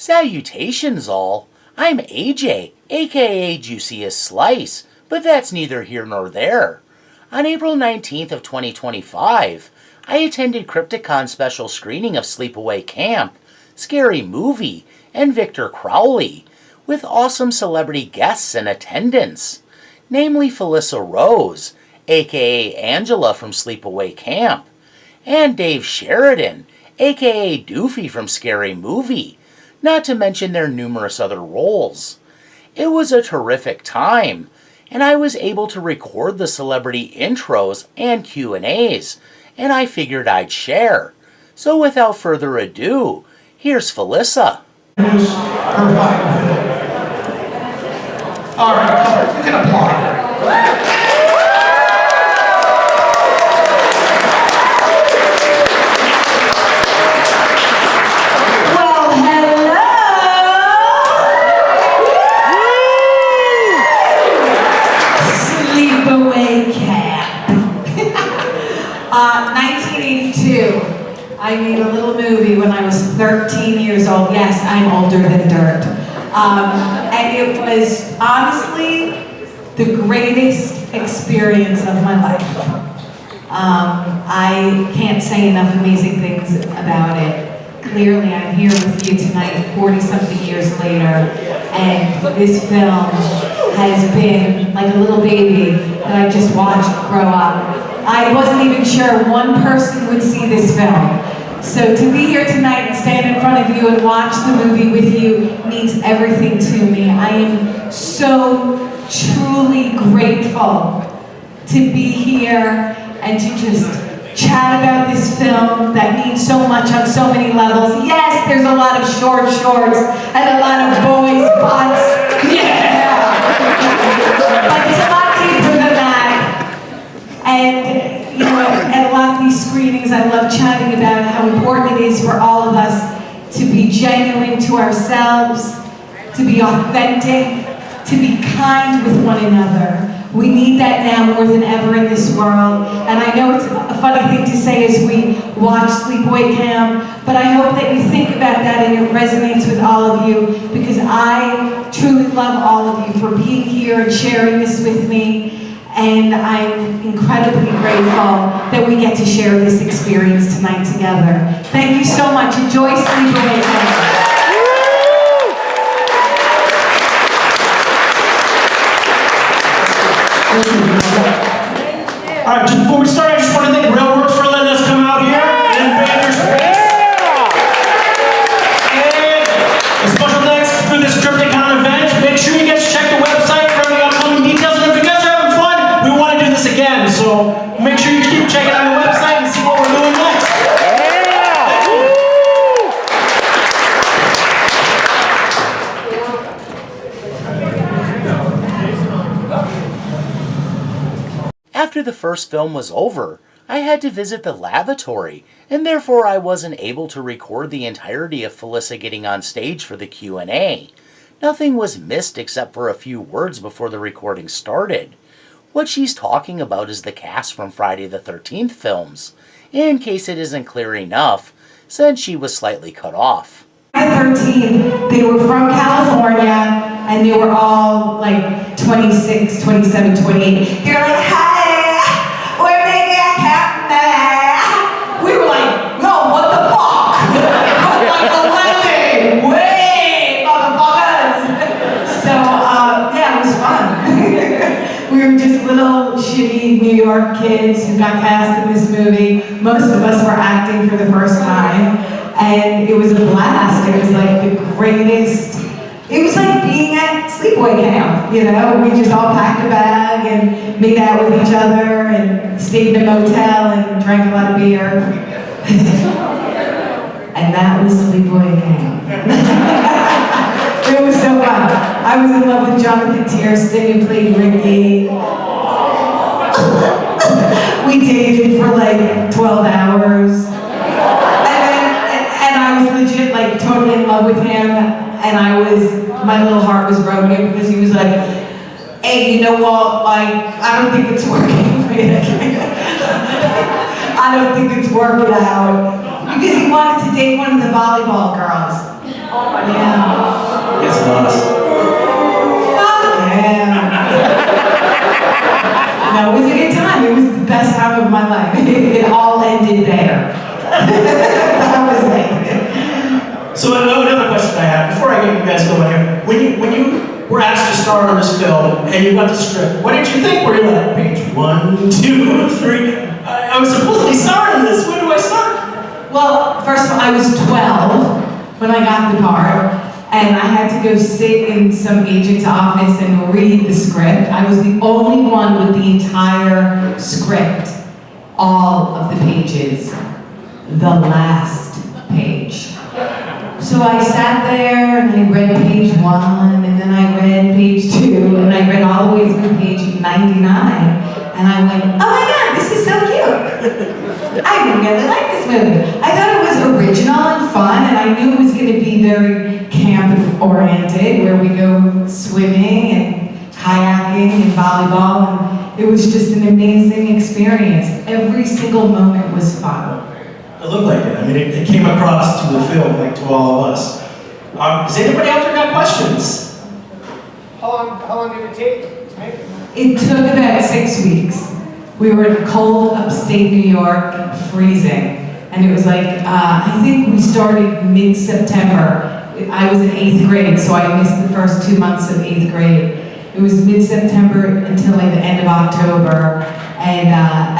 Salutations all, I'm AJ, aka Juiciest Slice, but that's neither here nor there. On April 19th of 2025, I attended Crypticon special screening of Sleepaway Camp, Scary Movie, and Victor Crowley, with awesome celebrity guests in attendance, namely Felissa Rose, aka Angela from Sleepaway Camp, and Dave Sheridan, aka Doofy from Scary Movie, not to mention their numerous other roles. It was a terrific time, and I was able to record the celebrity intros and Q&As, and I figured I'd share. So without further ado, here's Felissa. Alright, you can applaud. I made a little movie when I was 13 years old. Yes, I'm older than dirt. And it was honestly the greatest experience of my life. I can't say enough amazing things about it. Clearly, I'm here with you tonight, 40-something years later, and this film has been like a little baby that I just watched grow up. I wasn't even sure one person would see this film. So to be here tonight and stand in front of you and watch the movie with you means everything to me. I am so truly grateful to be here and to just chat about this film that means so much on so many levels. Yes, there's a lot of short shorts and a lot of boys' butts. Yeah! But it's a lot deeper than that. And, you know, at a lot of these screenings, I love chatting about how important it is for all of us to be genuine to ourselves, to be authentic, to be kind with one another. We need that now more than ever in this world. And I know it's a funny thing to say as we watch Sleepaway Camp, but I hope that you think about that and it resonates with all of you, because I truly love all of you for being here and sharing this with me. And I'm incredibly grateful that we get to share this experience tonight together. Thank you so much. Enjoy Sleepaway Camp. All right, just before we start, I just want to thank Rail Werks for letting us come out here and invade your space. And a special thanks for this Crypticon event. Make sure you guys check the website for the upcoming details. And if you guys are having fun, we want to do this again. So make sure you keep checking out the website and see what we're doing next. After the first film was over, I had to visit the lavatory, and therefore I wasn't able to record the entirety of Felissa getting on stage for the Q&A. Nothing was missed except for a few words before the recording started. What she's talking about is the cast from Friday the 13th films, in case it isn't clear enough, since she was slightly cut off. At 13, they were from California, and they were all like 26, 27, 28. They're like, hey, we're making a camp now. We were like, no, what the fuck? I'm like 11. Wait, motherfuckers. So, yeah, it was fun. We were just little shitty New York kids who got cast in this movie. Most of us were acting for the first time, and it was a blast. It was like the greatest. It was like being at Sleepaway Camp, you know? We just all packed a bag and made out with each other and stayed in a motel and drank a lot of beer. And that was Sleepaway Camp. It was so fun. I was in love with Jonathan Tiersten, who played Ricky. We dated for like 12 hours. And I was legit like totally in love with him. And my little heart was broken because he was like, hey, you know what, like, I don't think it's working. I don't think it's working out. Because he wanted to date one of the volleyball girls. Yeah. It's lost. Fuck yeah. No, it was a good time. It was the best time of my life. It all ended there. That was it. So another question I have, before I get you guys going here, when you were asked to star in this film and you got the script, what did you think? Were you like, page 1, 2, 3? I was supposedly starring in this. When do I start? Well, first of all, I was 12 when I got the part, and I had to go sit in some agent's office and read the script. I was the only one with the entire script, all of the pages, the last page. So I sat there and I read page 1, and then I read page 2, and I read all the way through page 99, and I went, oh my God, this is so cute. I really like this movie. I thought it was original and fun, and I knew it was going to be very camp-oriented, where we go swimming and kayaking and volleyball, and it was just an amazing experience. Every single moment was fun. It looked like it. I mean, it came across through the film, like to all of us. Does anybody out there got questions? How long did it take to make it? It took about 6 weeks. We were in cold upstate New York, freezing. And it was like, I think we started mid-September. I was in 8th grade, so I missed the first 2 months of 8th grade. It was mid-September until like the end of October. And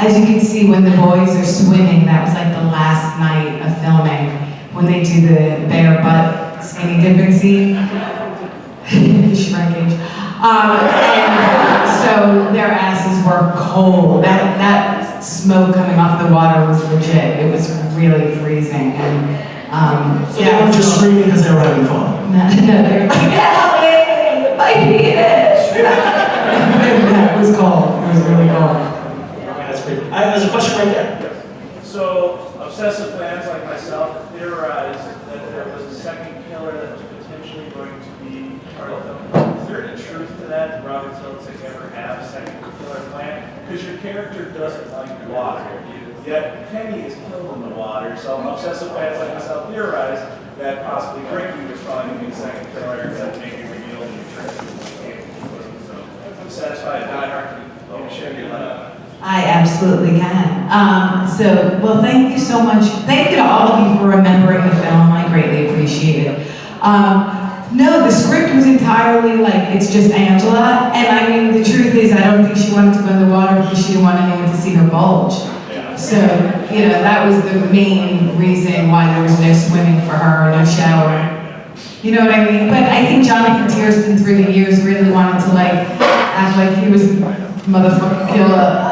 as you can see, when the boys are swimming, that was like the last night of filming, when they do the bare butt skinny dipping scene. Shrinkage. And so their asses were cold. That smoke coming off the water was legit. It was really freezing. And So they weren't just screaming because they were having fun. No, they were like, help me! My penis! That was cold. It was really cold. That's great. There's a question right there. So, obsessive fans like myself theorized that there was a second killer that was potentially going to be part of the film. Is there any truth to that? Did Robert Tillich ever have a second killer plan? Because your character doesn't like water. Yet Kenny is killed in the water, so obsessive fans like myself theorized that possibly Ricky was probably going to be the second killer that maybe revealed the truth. So, I'm satisfied at Die Hard can share your love. I absolutely can. Well, thank you so much. Thank you to all of you for remembering the film. I greatly appreciate it. No, the script was entirely like, it's just Angela. And I mean, the truth is, I don't think she wanted to go in the water because she didn't want anyone to see her bulge. So, you know, that was the main reason why there was no swimming for her, no shower. You know what I mean? But I think Jonathan Tiersten through the years really wanted to like, act like he was motherfucking killer.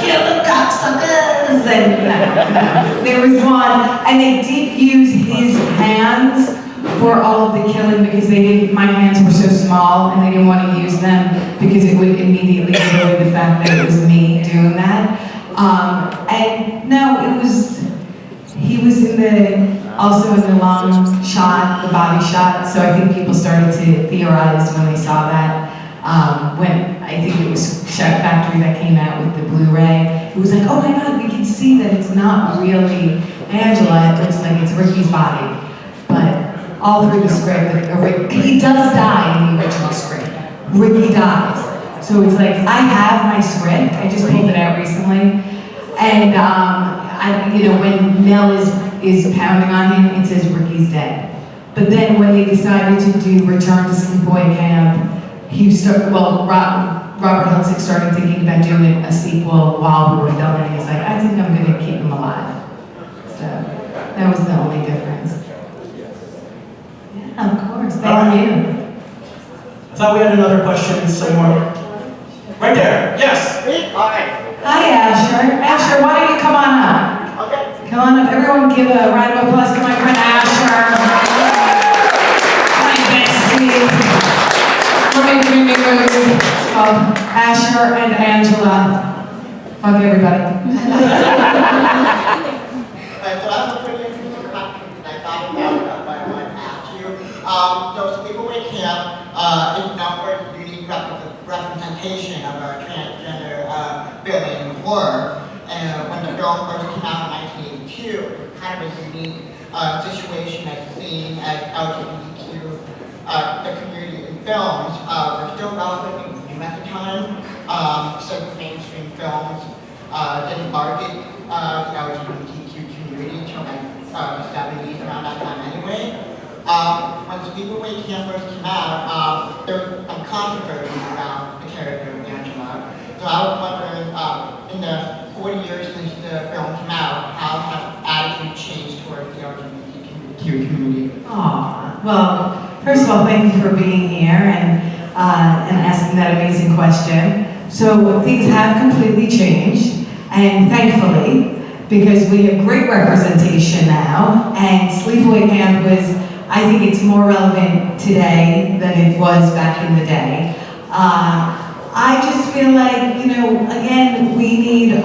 Killer cocksuckers! And there was one, and they did use his hands for all of the killing because my hands were so small and they didn't want to use them because it would immediately give away the fact that it was me doing that. And no, he was also in the long shot, the body shot, so I think people started to theorize when they saw that. When I think it was Shout Factory that came out with the Blu-ray, it was like, oh my God, we can see that it's not really Angela, it looks like it's Ricky's body. But all through the script, he does die in the original script. Ricky dies. So it's like, I have my script, I just pulled it out recently, and when Mel is pounding on him, it says Ricky's dead. But then when they decided to do Return to Sleepaway Camp, Robert Hiltzik started thinking about doing a sequel while we were filming. He's like, I think I'm going to keep him alive. So that was the only difference. Yeah, of course. Thank you. I thought we had another question somewhere. Right there. Yes. Hi, Asher. Asher, why don't you come on up? Okay. Come on up. Everyone give a round of applause to my friend Asher. My bestie. We're making a new movie. It's called Asher and Angela. Fuck everybody. So I have a pretty interesting question that I thought about what I wanted to ask you. So Sleepaway Camp is known for its unique representation of our transgender film in horror. And when the film first came out in 1982, it was kind of a unique situation that's seen as LGBTQ the community in films. We're still relatively new at the time, so mainstream films didn't market the LGBTQ community until like the 70s, around that time anyway. When Sleepaway Camp first came out, there was some controversy around the character of Angela. So I was wondering, in the 40 years since the film came out, how has attitude changed towards the LGBTQ community? Aw, well, first of all, thank you for being here and asking that amazing question. So things have completely changed, and thankfully, because we have great representation now, and Sleepaway Camp was, I think it's more relevant today than it was back in the day. I just feel like, you know, again, we need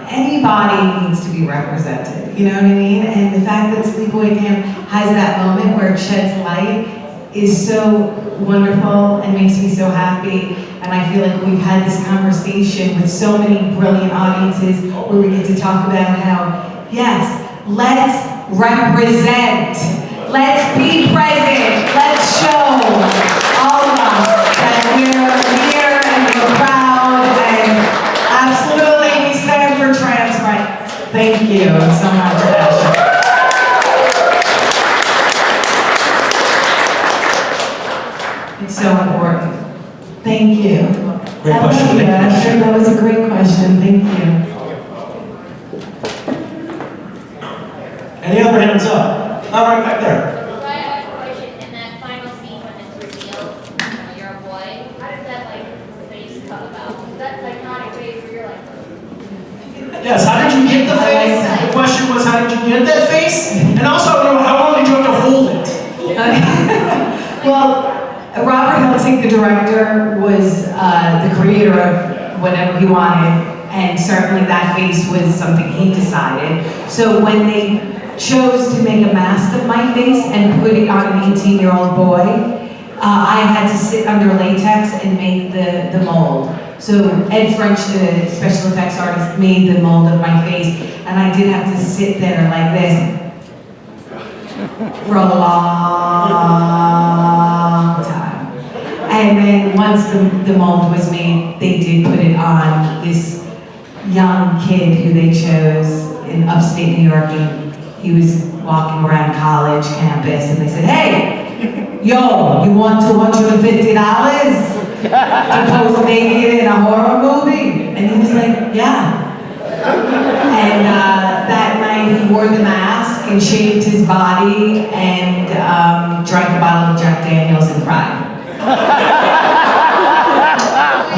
anybody needs to be represented, you know what I mean? And the fact that Sleepaway Camp has that moment where it sheds light is so wonderful and makes me so happy. And I feel like we've had this conversation with so many brilliant audiences where we get to talk about how, yes, let's represent, let's be present, let's show all of us that we're here and we're proud, and absolutely we stand for trans rights. Thank you so much, Ashley. It's so important. Thank you. Great question. Ashley, that was a great question. Thank you. Any other hands up? All right, back there. So I have a question. In that final scene when it's revealed, you're a boy, how does that face come about? Is that iconic face where you're like, Yes, how did you get the face? The question was, how did you get that face? And also, how long did you have to hold it? Well, Robert Hiltzik, the director, was the creator of whatever he wanted, and certainly that face was something he decided. So when they chose to make a mask of my face and put it on an 18-year-old boy, I had to sit under latex and make the mold. So Ed French, the special effects artist, made the mold of my face, and I did have to sit there like this for a long time. And then once the mold was made, they did put it on this young kid who they chose in upstate New York. And he was walking around college campus, and they said, "Hey, yo, you want $250 to pose naked in a horror movie?" And he was like, "Yeah." And that night he wore the mask and shaved his body and drank a bottle of Jack Daniels and cried.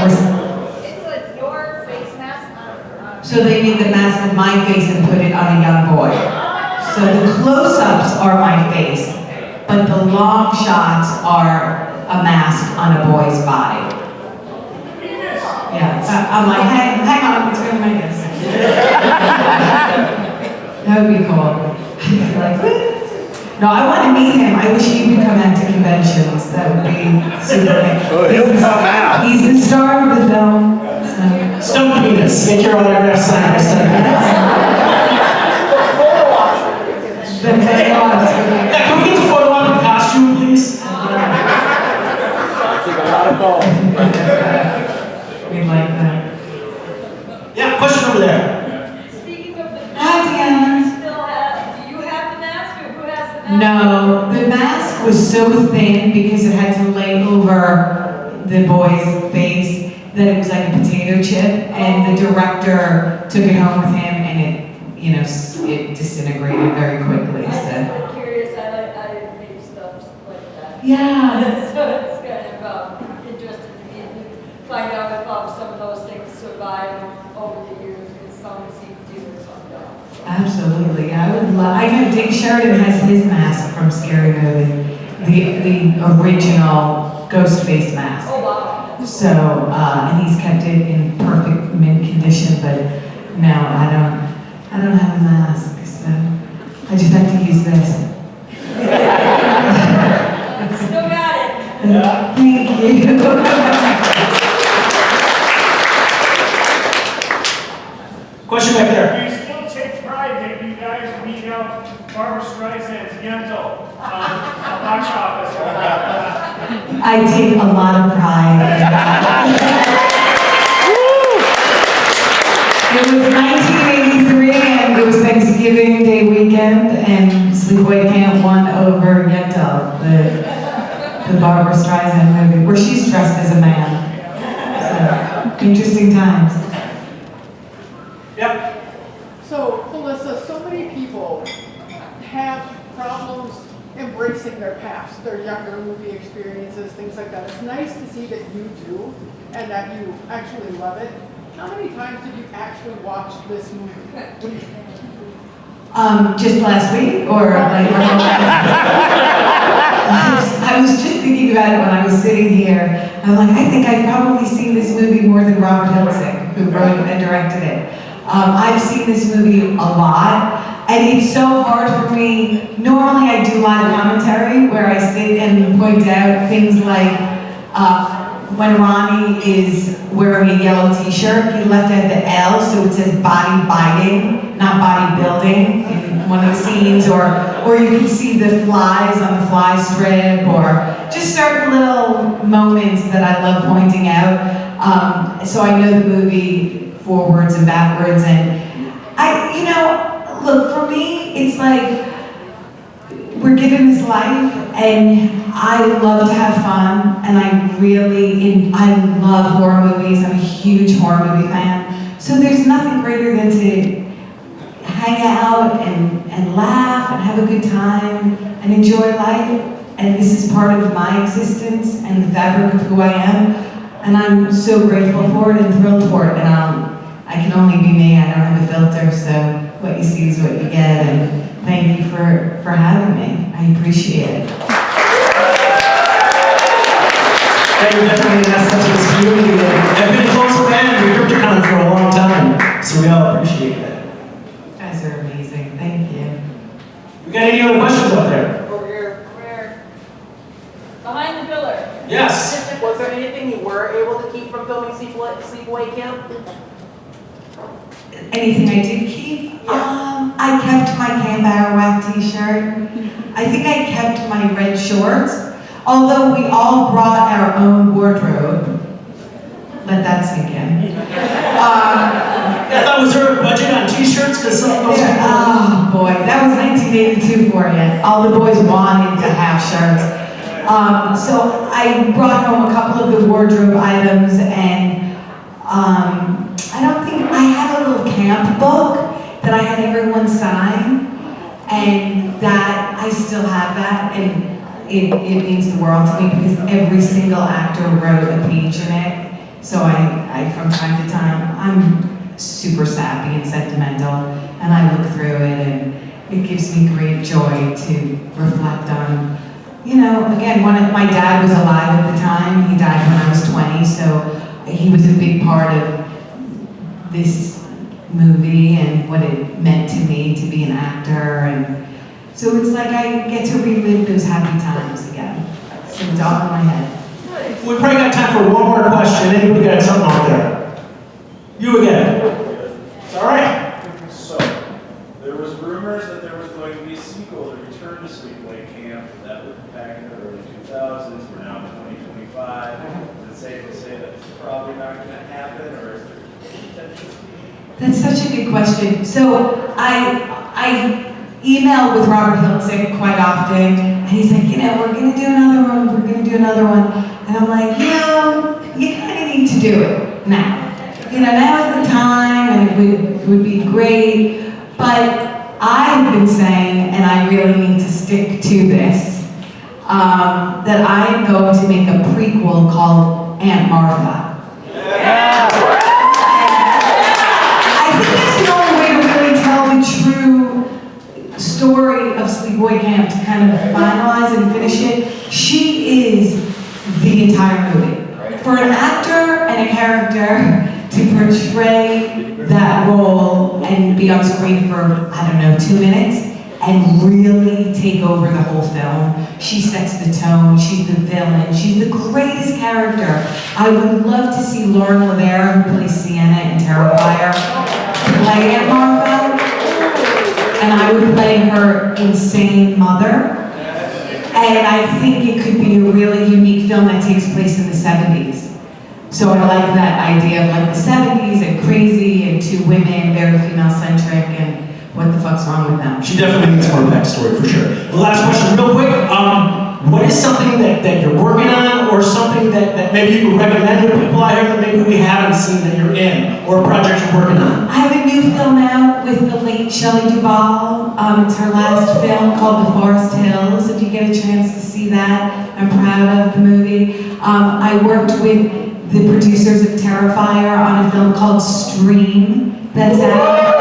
it's your face mask? So they made the mask of my face and put it on a young boy. So the close-ups are my face, but the long shots are a mask on a boy's body. Yeah, I'm like, hang on, it's gonna make this. That would be cool. Like, no, I want to meet him. I wish he would come out to conventions. That would be super. He'll come out. He's the star of the film. So. Stone penis. Get your autograph signed by Stone Penis. Yeah, can we get the photo op in costume, please? Take a lot of calls. We like that. Yeah, question over there. Speaking of the Hi, Deanna. do you have the mask or who has the mask? No, the mask was so thin because it had to lay over the boy's face that it was like a potato chip, and the director took it home with him, and it disintegrated very quickly. So. I'm curious, I didn't make stuff like that. Yeah. So it's kind of interesting to me to find out if some of those things survive over the years, because some seem to and some don't. Absolutely, I would love. I know Dave Sheridan has his mask from Scary Movie, the original ghost face mask. Oh, wow. So, and he's kept it in perfect mint condition, but no, I don't have a mask, so I just have to use this. Still got it. Thank you. Question back there. Do you still take pride that you guys beat out launch office. I take a lot of pride in that. It was 1983 and it was Thanksgiving Day weekend and Sleepaway Camp won over Yentl, the Barbara Streisand movie, where she's dressed as a man. So, interesting times. Yep. So, Felissa, so many people have problems embracing their past, their younger movie experiences, things like that. It's nice to see that you do and that you actually love it. How many times did you actually watch this movie? Just last week, or like, I was just thinking about it when I was sitting here. I'm like, I think I've probably seen this movie more than Robert Hiltzik, who wrote and directed it. I've seen this movie a lot, and it's so hard for me. Normally I do live commentary where I sit and point out things like when Ronnie is wearing a yellow t-shirt, he left out the L, so it says body biting, not body building in one of the scenes, or you can see the flies on the fly strip, or just certain little moments that I love pointing out. So I know the movie forwards and backwards, and look, for me, it's like, we're given this life, and I love to have fun, and I love horror movies. I'm a huge horror movie fan. So there's nothing greater than to hang out and laugh and have a good time and enjoy life. And this is part of my existence and the fabric of who I am. And I'm so grateful for it and thrilled for it. And I can only be me. I don't have a filter, so what you see is what you get. And thank you for having me. I appreciate it. Yeah, you're definitely an asset to this community. I've been a close fan of your Crypticon for a long time, so we all appreciate that. You guys are amazing. Thank you. We got any other questions out there? Over here. Where? Behind the pillar. Yes. Was there anything you were able to keep from filming Sleepaway Camp? Anything I did keep? I kept my Camp Arawak t-shirt. I think I kept my red shorts. Although we all brought our own wardrobe. Let that sink in. I thought, was there a budget on t-shirts? Because some of those people... Oh boy, that was 1982 for you. All the boys wanted to have shirts. So I brought home a couple of the wardrobe items, and I don't think, I had a little camp book that I had everyone sign, and that, I still have that, and it means the world to me because every single actor wrote a page in it. So I from time to time, I'm super sappy and sentimental, and I look through it, and it gives me great joy to reflect on, again, my dad was alive at the time. He died when I was 20, so he was a big part of this movie and what it meant to me to be an actor, and so it's like I get to relive those happy times again. So it's all in my head. We probably got time for one more question. Anybody got something out there? You again. It's all right. So, there was rumors that there was going to be a sequel to Return to Sleepaway Camp. That was back in the early 2000s. We're now in 2025. Is it safe to say that's probably not going to happen, or is there potential? That's such a good question. So I email with Robert Hiltzik quite often, and he's like, we're gonna do another one, we're gonna do another one. And I'm like, you kind of need to do it now. Now is the time, and it would be great. But I've been saying, and I really need to stick to this, that I am going to make a prequel called Aunt Martha. I think that's the only way to really tell the true story of Sleepaway Camp, to kind of finalize and finish it. She is the entire movie. For an actor and a character to portray that role and be on screen for, 2 minutes, and really take over the whole film. She sets the tone, she's the villain, she's the greatest character. I would love to see Lauren Lavera, who plays Sienna in Terrifier, play Aunt Martha, and I would play her insane mother. And I think it could be a really unique film that takes place in the 70s. So I like that idea of like the 70s and crazy and two women, very female-centric, and what the fuck's wrong with them? She definitely needs more backstory for sure. The last question, real quick. What is something that you're working on, or something that maybe you would recommend to people out here that maybe we haven't seen that you're in, or a project you're working on? I have a new film out with the late Shelley Duvall. It's her last film called The Forest Hills. If you get a chance to see that, I'm proud of the movie. I worked with the producers of Terrifier on a film called Stream. That's out.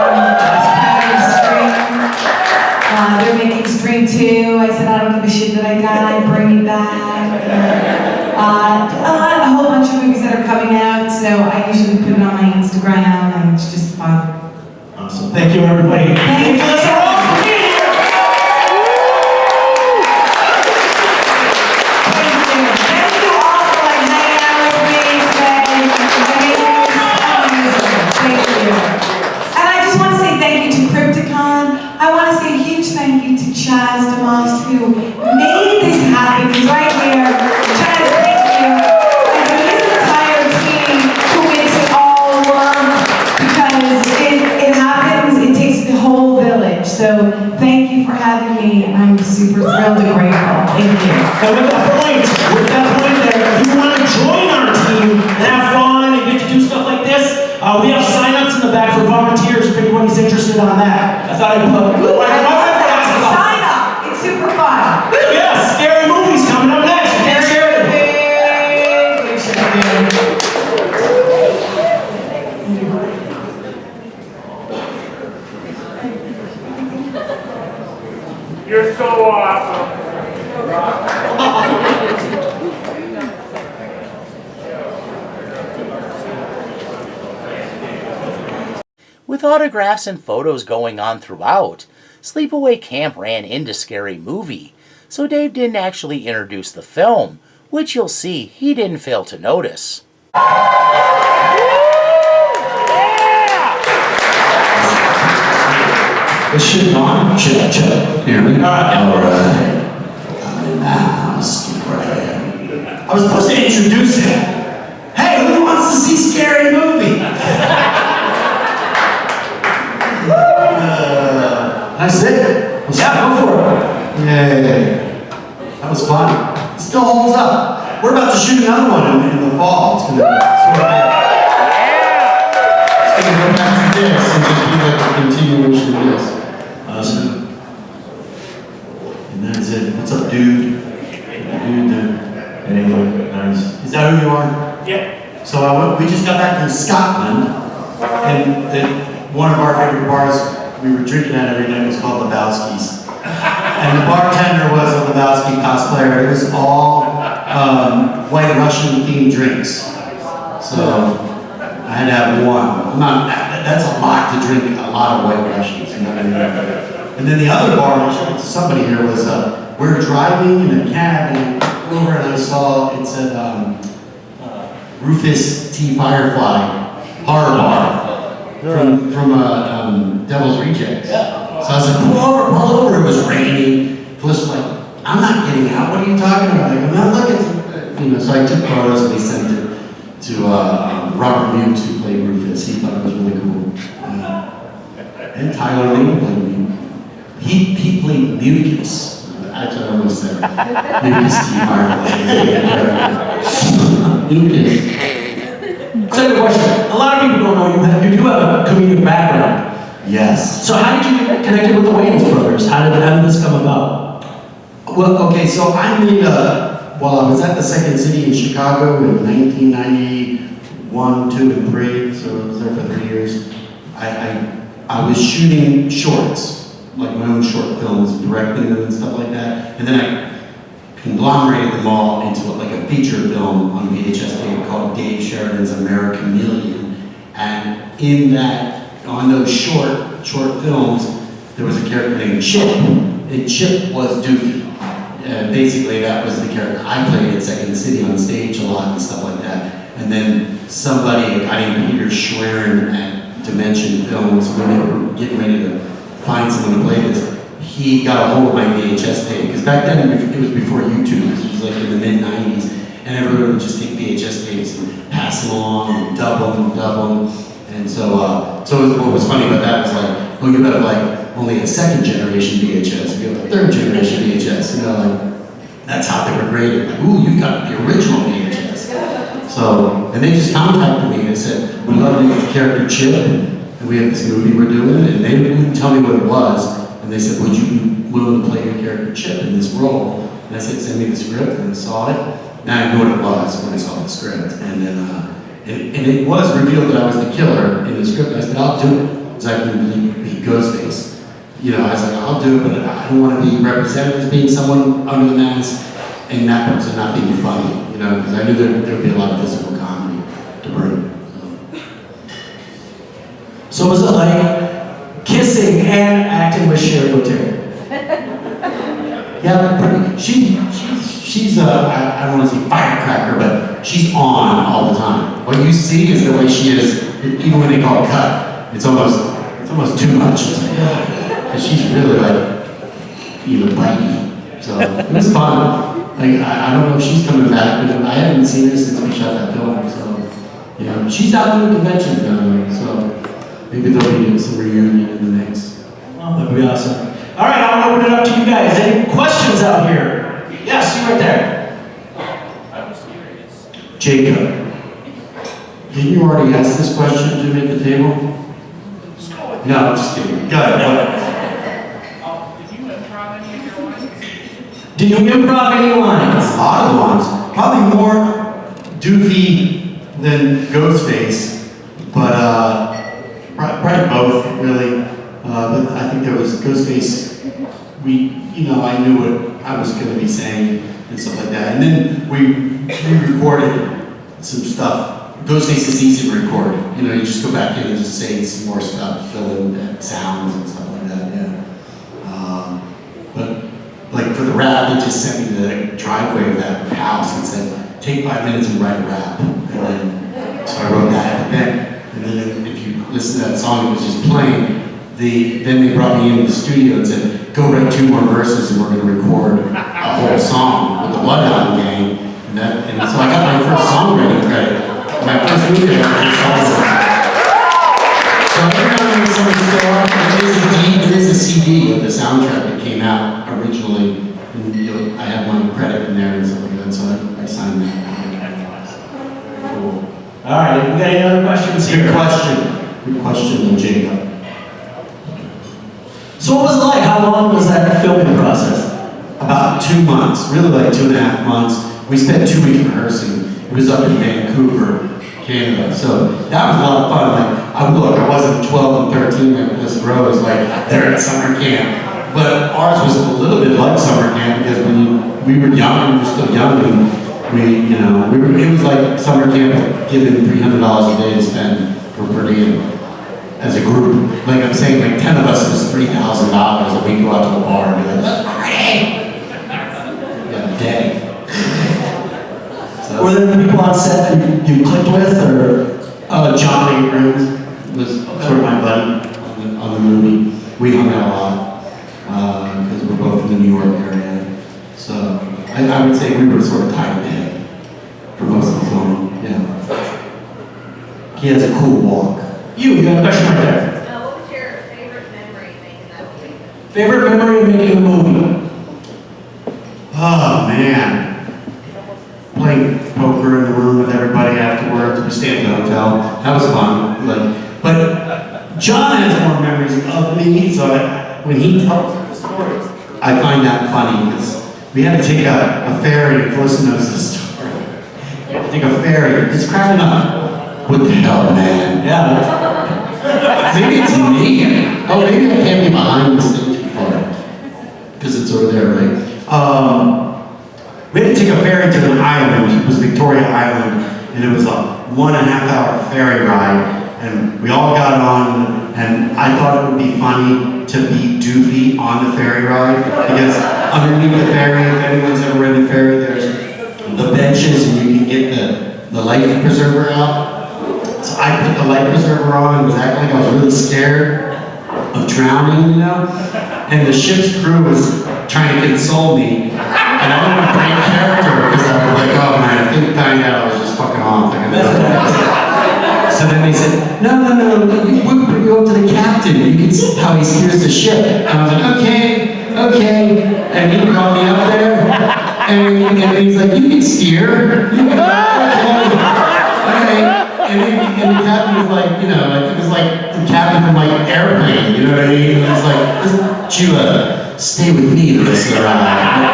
They're making Stream 2. I said, I don't give a shit that I died, bring it back. A whole bunch of movies that are coming out, so I usually put it on my Instagram, and it's just fun. Awesome. Thank you, everybody. Thank you. Felissa Rose for being here. Thank you all for like hanging out with me today. Thank you. And I just want to say thank you to Crypticon. I want to say a huge thank you to Chaz DeMoss, who made this happen. He's right here. Chaz, thank you. And to his entire team who makes it all work, because it happens, it takes the whole village. So thank you for having me. I'm super thrilled and grateful. Thank you. And with that point there, if you want to join our team and have fun and get to do stuff like this, we have sign-ups in the back for volunteers if anybody's interested on that. I thought I'd put... Sign up. It's super fun. Yes, scary movies coming up next. Dave Sheridan. You're so awesome. With autographs and photos going on throughout, Sleepaway Camp ran into Scary Movie, so Dave didn't actually introduce the film, which you'll see he didn't fail to notice. This shit on? Shit. Hear me? Alright. I'm in the house. I was supposed to introduce him. Hey, who wants to see Scary Movie? That's it? Yeah, go for it. Yay. That was fun. It still holds up. We're about to shoot another one in the fall. It's gonna go back to this and just be like a continuation of this. And that's it. What's up, dude? Anyway, nice. Is that who you are? Yeah. So we just got back from Scotland, and one of our favorite bars we were drinking at every night was called Lebowski's. And the bartender was a Lebowski cosplayer. It was all White Russian themed drinks. So I had to have one. That's a lot to drink, a lot of White Russians. You know what I mean? And then the other bar, somebody here was, we're driving in a cab and over and I saw, it said Rufus T. Firefly Horror Bar from Devil's Rejects. So I was like, pull over, it was raining. Felissa was like, I'm not getting out, what are you talking about? Like, I'm not looking, so I took photos and we sent it to Robert Muse, who played Rufus. He thought it was really cool. And Tyler Lee played Muse. He played Mucus. That's what I almost said. Mucus T. Firefly. Mucus. Second question. A lot of people don't know you do have a comedic background. Yes. So how did you get connected with the Wayans brothers? How did this come about? Well, okay, so I made I was at the Second City in Chicago in 1991, 2, and 3, so I was there for 3 years. I was shooting shorts, like my own short films, directing them and stuff like that, and then I conglomerated them all into like a feature film on VHS tape called Dave Sheridan's American Million, and in that, on those short films, there was a character named Chip, and Chip was Doofy. Basically, that was the character I played at Second City on stage a lot and stuff like that. And then somebody, a guy named Peter Schwerin at Dimension Films, when they were getting ready to find someone to play this, he got a hold of my VHS tape, because back then it was before YouTube, this was like in the mid-90s, and everyone would just take VHS tapes and pass them along, and dub them, and so what was funny about that was like, well, you have like only a second generation VHS, you have a third generation VHS, you know, like, that's how they were graded, like, ooh, you've got the original VHS. So, and they just contacted me and said, we love the character Chip, and we have this movie we're doing, and they wouldn't tell me what it was, and they said, would you be willing to play your character Chip in this role? And I said, send me the script, and I saw it. Now I knew what it was when I saw the script, and then, and it was revealed that I was the killer in the script. I said, I'll do it, because I can be Ghostface. You know, I was like, I'll do it, but I don't want to be represented as being someone under the mask, and that person not being funny, you know, because I knew there would be a lot of physical comedy to bring. So was it like kissing and acting with Sheridan? Yeah, she's I don't want to say firecracker, but she's on all the time. What you see is the way she is, even when they call it cut, it's almost too much. It's like, she's really like, you know, bitey. So it was fun. Like, I don't know if she's coming back, but I haven't seen her since we shot that film. So, you know, she's out doing conventions now, so maybe there'll be some reunion in the mix. Oh, that'd be awesome. All right, I want to open it up to you guys. Any questions out here? Yes, you right there. I was curious. Jacob, didn't you already ask this question to me at the table? No, I'm just kidding. Go ahead. Did you improv any lines? A lot of lines. Probably more Doofy than Ghostface, but probably both, really. But I think there was Ghostface. I knew what I was going to be saying and stuff like that. And then we recorded some stuff. Ghostface is easy to record. You know, you just go back in and just say some more stuff, fill in sounds and stuff like that. Yeah. But like for the rap, they just sent me to the driveway of that house and said, take 5 minutes and write a rap. And then, so I wrote that. And then if you listen to that song, it was just playing. Then they brought me into the studio and said, go write 2 more verses and we're going to record a whole song with the Bloodhound Gang. And so I got my first songwriting credit. My first movie, I wrote songs. So every time I make something go up, it is a CD of the soundtrack that came out originally. And I have my credit in there and stuff like that, so I signed that. Cool. All right, we got any other questions here? Good question, Jacob. So what was it like? How long was that filming process? About 2 months, really like 2.5 months. We spent 2 weeks rehearsing. It was up in Vancouver, Canada. So that was a lot of fun. Like, I wasn't 12 and 13 like Felissa Rose, like they're at summer camp. But ours was a little bit like summer camp because when we were young, we were still young, and it was like summer camp given $300 a day to spend per diem. As a group, like I'm saying, like 10 of us was $3,000, and we go out to a bar and be like, that's great! Yeah, day. So, were there people on set that you clicked with, or? John Abrams was sort of my buddy on the movie. We hung out a lot, because we're both in the New York area. So, I would say we were sort of tied to him for most of the film, yeah. He has a cool walk. You got a question right there. What was your favorite memory making that movie? Favorite memory of making a movie? Oh man, playing poker in the room with everybody afterwards. We stayed at the hotel. That was fun. But John has more memories of me, so when he tells the stories, I find that funny because we had to take a ferry. Felissa knows this story. Take a ferry. It's cracking up. What the hell, man? Yeah. Maybe it's me. Oh, maybe I can't be behind the stage before. Because it's over there, right? We had to take a ferry to an island. It was Victoria Island. And it was a 1.5 hour ferry ride. And we all got on. And I thought it would be funny to be Doofy on the ferry ride. Because underneath the ferry, if anyone's ever ridden a ferry, there's the benches and you can get the life preserver out. So I put the life preserver on and was acting like I was really scared of drowning, you know? And the ship's crew was trying to console me. And I didn't break character because I was like, oh man, I think dying out I was just fucking off. So then they said, no, we'll bring you up to the captain. You can see how he steers the ship. And I was like, okay. And he brought me up there. And he's like, you can steer. You can, okay. And the captain was like, you know, like it was like the captain from like Airplane, you know what I mean? It was like, listen, Chua, stay with me the rest of the ride.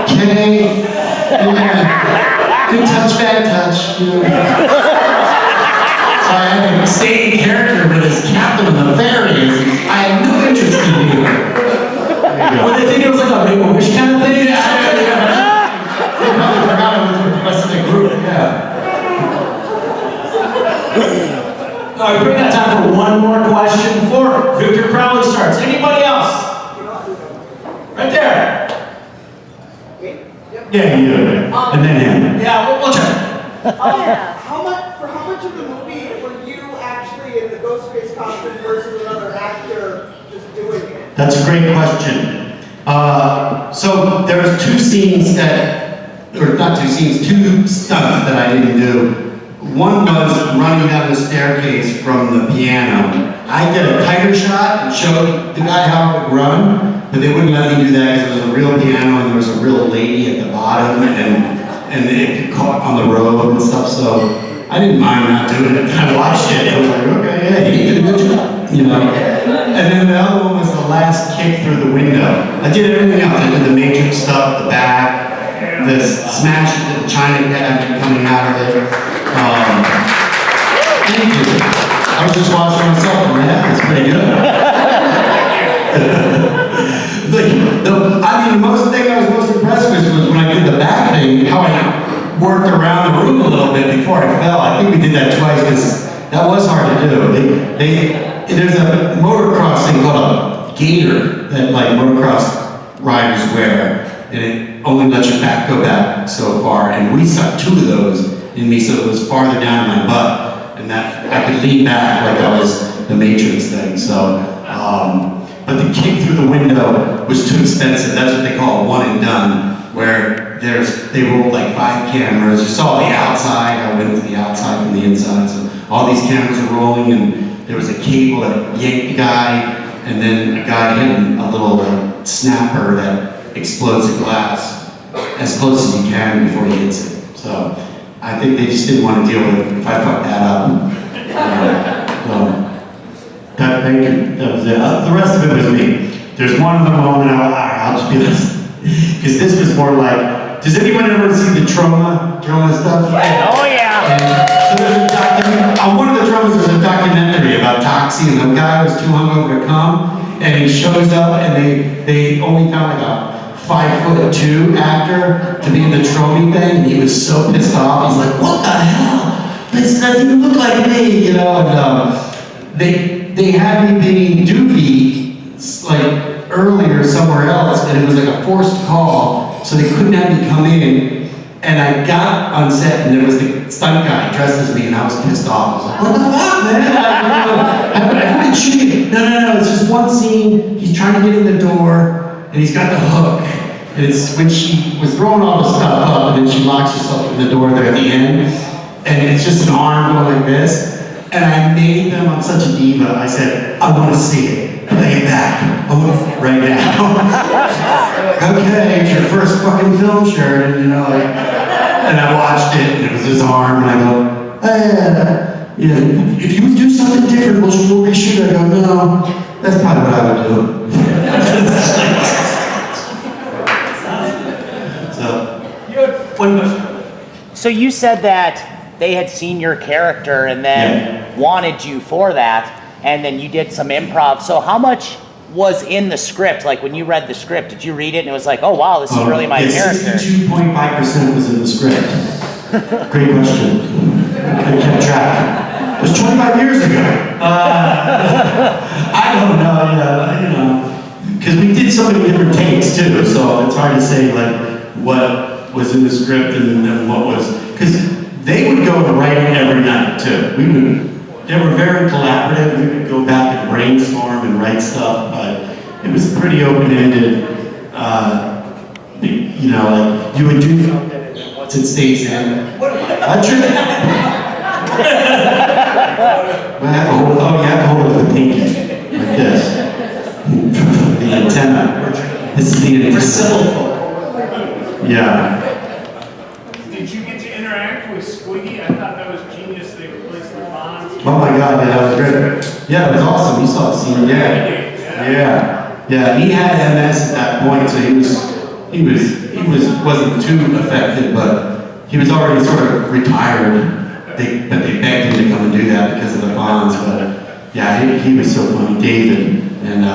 Okay. Yeah. Good touch, bad touch. You know. So I had to stay in character with this captain of the ferry. I had no interest in you. Well, they think it was like a Make-A-Wish kind of thing? Yeah, they probably forgot I was with the rest of the group. Yeah. All right, we got time for one more question before Victor Crowley starts. Anybody else? Right there. Yeah, you do it. And then him. Yeah, we'll check. How much of the movie were you actually in the Ghostface costume versus another actor just doing it? That's a great question. So there was two scenes two stunts that I didn't do. One was running down the staircase from the piano. I did a tighter shot and showed the guy how it would run, but they wouldn't let me do that because there was a real piano and there was a real lady at the bottom and it caught on the road and stuff, so I didn't mind not doing it. I watched it and I was like, okay, yeah, he did a good job, you know. And then the other one was the last kick through the window. I did everything else. I did the Matrix stuff, the back, the smash, the China cabinet coming out of it. Thank you. I was just watching myself and that's pretty good. The thing I was most impressed with was when I did the back thing, how I worked around the room a little bit before I fell. I think we did that twice because that was hard to do. There's a motocross thing called a gaiter that like motocross riders wear, and it only lets your back go back so far. And we stuck two of those in me, so it was farther down in my butt, and that I could lean back like I was the Matrix thing. So, but the kick through the window was too expensive. That's what they call a one and done, where they rolled like 5 cameras. You saw the outside, I went to the outside from the inside. So all these cameras are rolling, and there was a cable that yanked the guy, and then a guy hitting a little snapper that explodes the glass as close as you can before he hits it. So I think they just didn't want to deal with it if I fucked that up. Thank you. That was it. The rest of it was me. There's one of the moment I'll just be this. Because this was more like, does anyone ever see the trauma stuff? Yeah. Oh yeah. And so there's on one of the traumas there's a documentary about Toxie, and the guy was too hungover to come, and he shows up and they only found like a 5'2" actor to be in the Tromy thing, and he was so pissed off. He's like, what the hell? This doesn't even look like me, you know? And they had me being Doofy like earlier somewhere else, and it was like a forced call, so they couldn't have me come in. And I got on set, and there was the stunt guy dressed as me, and I was pissed off. I was like, what the fuck, man? I've been shooting. No, it's just one scene. He's trying to get in the door, and he's got the hook. And it's when she was throwing all the stuff up, and then she locks herself in the door there at the end. And it's just an arm going like this. And I made them on such a diva. I said, I want to see it. Play it back. I want it right now. Okay, it's your first fucking film, Sheridan, you know, like. And I watched it, and it was his arm, and I go, yeah, if you do something different, we'll reshoot it. I go, no, that's probably what I would do. So, You had one question. So you said that they had seen your character and then wanted you for that, and then you did some improv. So how much was in the script? Like when you read the script, did you read it and it was like, oh wow, this is really my character? 62.5% was in the script. Great question. I kept track. It was 25 years ago. I don't know, you know, because we did so many different takes too, so it's hard to say like what was in the script and then what was, because they would go to writing every night too. They were very collaborative. We would go back and brainstorm and write stuff, but it was pretty open-ended. You know, like you would do something and once it stays in. What's your name? You have to hold it with the pinky, like this. The antenna. This is the antenna. Yeah. Did you get to interact with Squiggy? I thought that was genius. They replaced the bonds. Oh my God, yeah, that was great. Yeah, it was awesome. You saw the scene, yeah. He had MS at that point, so he wasn't too affected, but he was already sort of retired. But they begged him to come and do that because of the bonds. But yeah, he was so funny. David and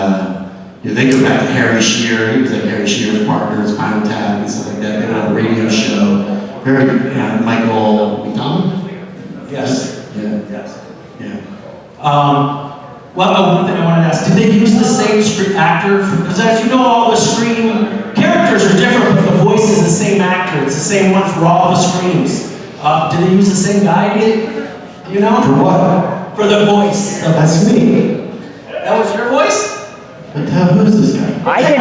they go back to Harry Shearer. He was like Harry Shearer's partner, Spinal Tap and stuff like that. They had a radio show. Michael McDonald. Yes. Yeah. Well, one thing I wanted to ask, did they use the same screen actor? Because as you know, all the screen characters are different, but the voice is the same actor. It's the same one for all the screens. Did they use the same guy, you know? For what? For the voice. That's me. That was your voice? What the hell, who is this guy? I can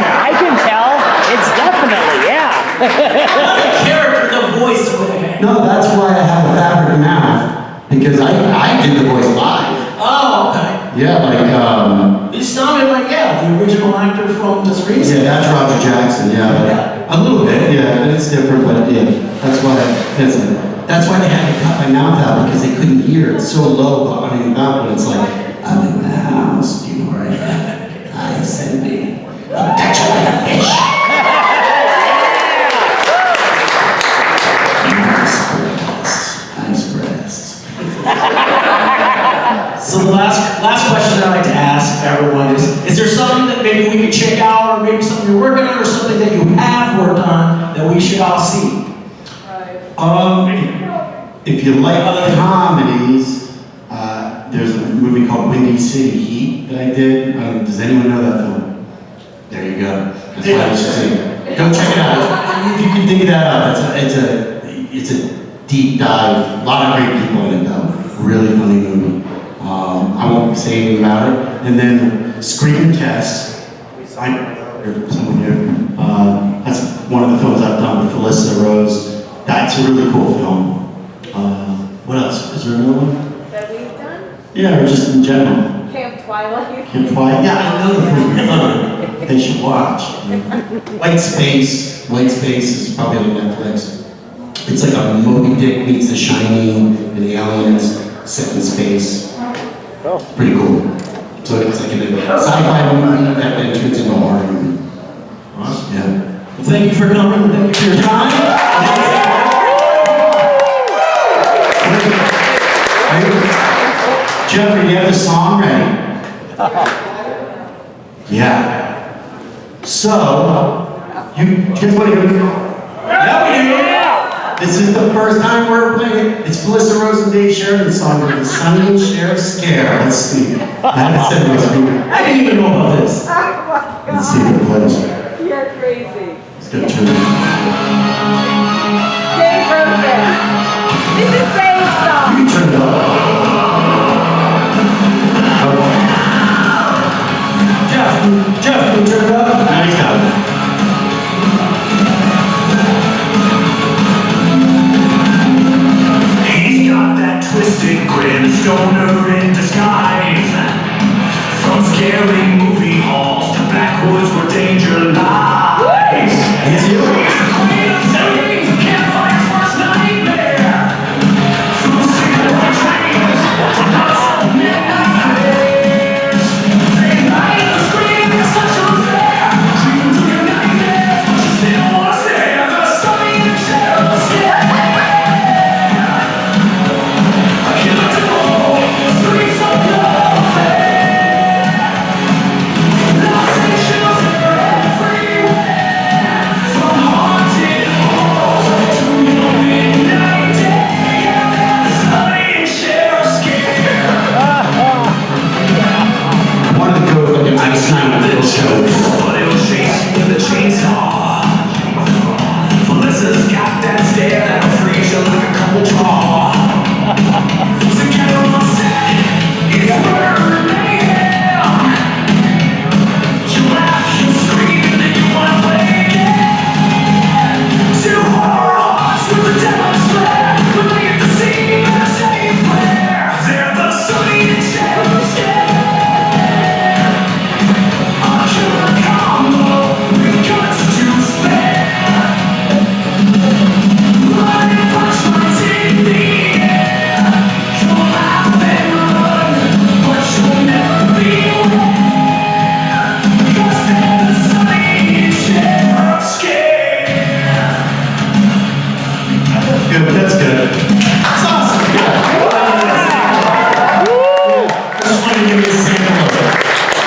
tell. It's definitely, yeah. Not the character, the voice. No, that's why I have a fabric mouth, because I did the voice live. Oh, okay. Yeah, like, You sounded like, the original actor from the screen. yeah, that's Roger Jackson, yeah. A little bit, yeah, it's different, but yeah, that's why they had to cut my mouth out, because they couldn't hear it so low behind the mouth, but it's like, I'm in the house, do you know where I am? I said me. I'll catch you like a fish. Nice breasts. So the last question I like to ask everyone is there something that maybe we could check out, or maybe something you're working on, or something that you have worked on that we should all see? If you like other comedies, there's a movie called Windy City Heat that I did. Does anyone know that film? There you go. That's why I should say. Go check it out. If you can dig that up, it's a deep dive. A lot of great people in it though. Really funny movie. I won't say anything about it. And then Scream Test. Some of you. That's one of the films I've done with Felissa Rose. That's a really cool film. What else? Is there another one? That we've done? Yeah, or just in general. Camp Twilight. Camp Twilight. Yeah, I know the film. They should watch. White Space. White Space is probably on Netflix. It's like a Moby Dick meets The Shining and the aliens set in space. It's pretty cool. So it's like a sci-fi movie that then turns into a horror movie. Awesome. Yeah. Well, thank you for coming. Thank you for your time. Jeffrey, do you have the song ready? Yeah. So, you guys want to go? Yeah, we do. This is the first time we're playing it. It's Felissa Rose and Dave Sheridan song with the Sunny and Sheriff Scare. Let's see. I didn't even know about this. Let's see if it plays. You're crazy. Let's go turn it. Dave wrote this. This is Dave's song. You can turn it up. Jeff, can you turn it up? Nice job. He's got that twisted grin, stoner in disguise. From scary movie halls to backwoods where danger lies. It's you. good, but that's good. That's awesome. I just wanted to give you a sample of it.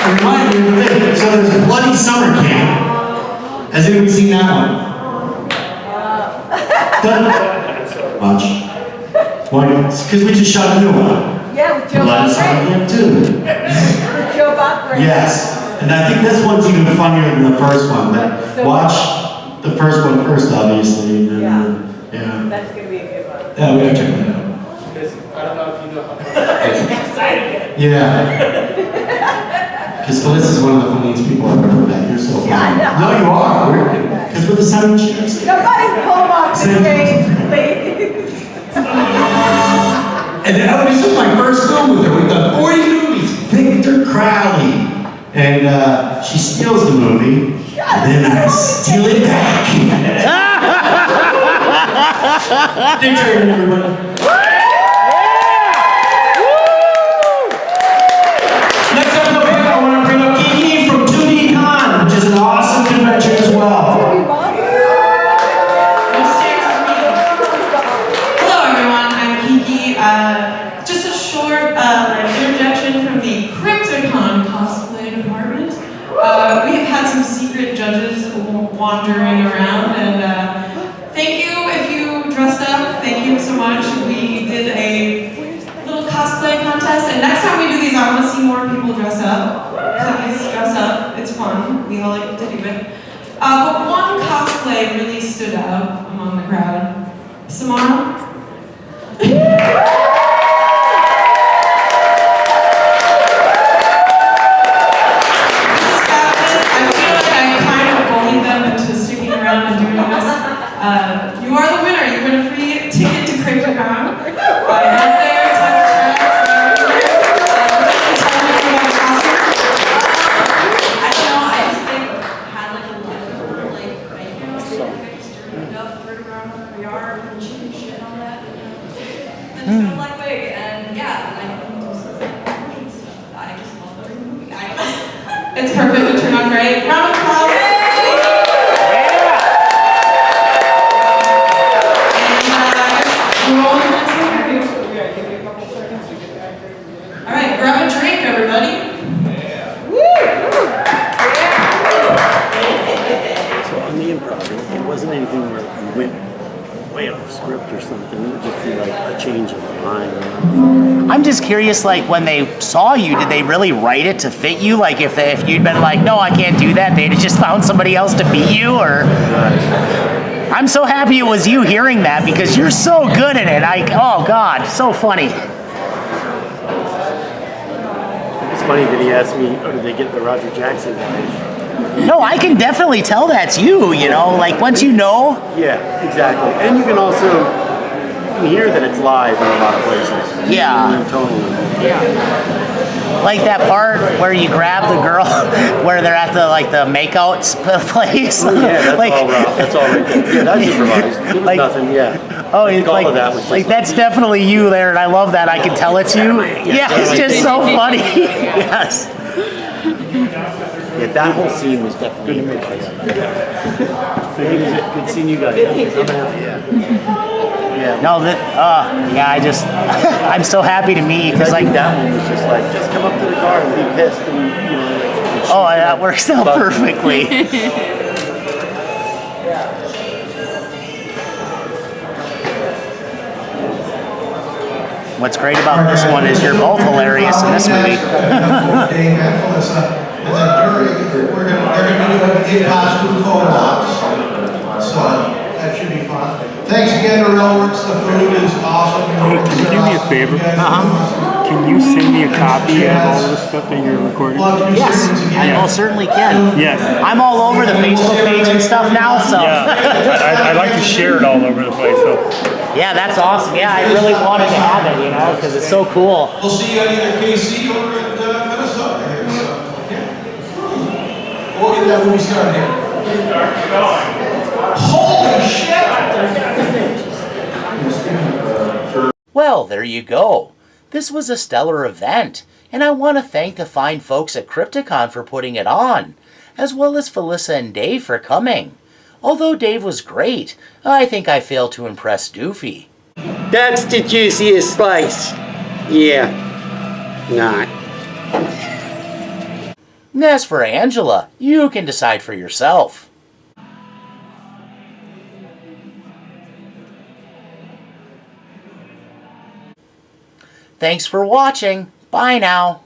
It reminded me of a thing. So there's Bloody Summer Camp. Has anybody seen that one? Much. Why? Because we just shot a new one. Yeah, with Joe Bloody Summer Bob Camp too. With Joe Bob Yes. And I think this one's even funnier than the first one. But watch the first one first, obviously. And then, yeah. That's going to be a good one. Yeah, we gotta check that out. I don't know if you know how excited. Yeah. Because Felissa's one of the funniest people I've ever met. You're so funny. Yeah, I know. No, you are. Because we're the same chairs. Nobody pull him off the stage, please. And then, this was my first film with her. We've done 40 movies. Victor Crowley. And she steals the movie. And then I steal it back. Dave Sheridan, everybody. Next up, I want to bring up Kiki from 2D-Con, which is an awesome convention as well. Hello everyone, I'm Kiki. Just a short interjection from the Crypticon cosplay department. We have had some secret judges wandering around, and thank you if you dressed up. Thank you so much. We did a little cosplay contest, and next time we do these, I want to see more people dress up. Please dress up. It's fun. We all like to do it. But one cosplay really stood out among the crowd. Samara? You are the winner. You win a free ticket to Crypticon. Head there, talk to I don't know. I just had like a little stirred up, threw it around the yard, and shit on that. And it's kind of like wig, and yeah, I just love the movie. It's perfect. It turned out great. Round of applause. Alright, grab a drink, everybody. So on the improv, it wasn't anything where we went way off script or something. It would just be like a change of mind. I'm just curious, like, when they saw you, did they really write it to fit you? Like, if you'd been like, no, I can't do that, they'd have just found somebody else to beat you, or... I'm so happy it was you hearing that, because you're so good at it. Oh, God, so funny. It's funny that he asked me, oh, did they get the Roger Jackson guy? No, I can definitely tell that's you, you know, like, once you know. Yeah, exactly. And you can also hear that it's live in a lot of places. Yeah. Totally. Yeah. Like that part where you grab the girl where they're at the makeout place. Oh, yeah, that's like, all rough. That's all right there. Yeah, that's improvised. It was nothing, yeah. Oh, it's all of that was just like that's definitely you there, and I love that. I can tell it's you. Yeah, it's just so funny. Yes. Yeah, that whole scene was definitely improvised. Good seeing you guys. I'm happy. Yeah. No, I'm so happy to meet, because like that one was just like, just come up to the car and be pissed, and you know. Like, oh, that works out perfectly. What's great about this one is you're both hilarious in this movie. Dave and Felissa, and then they're going to do an impossible photo-ops. So that should be fun. Thanks again to Rail Werks. The food is awesome. Hey, can you do me a favor? Can you send me a copy of all the stuff that you're recording? Yes, I most certainly can. Yes. I'm all over the Facebook page and stuff now, so. Yeah, I'd like to share it all over the place. So. Yeah, that's awesome. Yeah, I really wanted to have it, you know, because it's so cool. We'll see you at either KC or at Minnesota here. So, yeah. We'll get that movie started here. Holy shit! Well, there you go. This was a stellar event, and I want to thank the fine folks at Crypticon for putting it on, as well as Felissa and Dave for coming. Although Dave was great, I think I failed to impress Doofy. That's the juiciest slice. Yeah, not. As for Angela, you can decide for yourself. Thanks for watching. Bye now.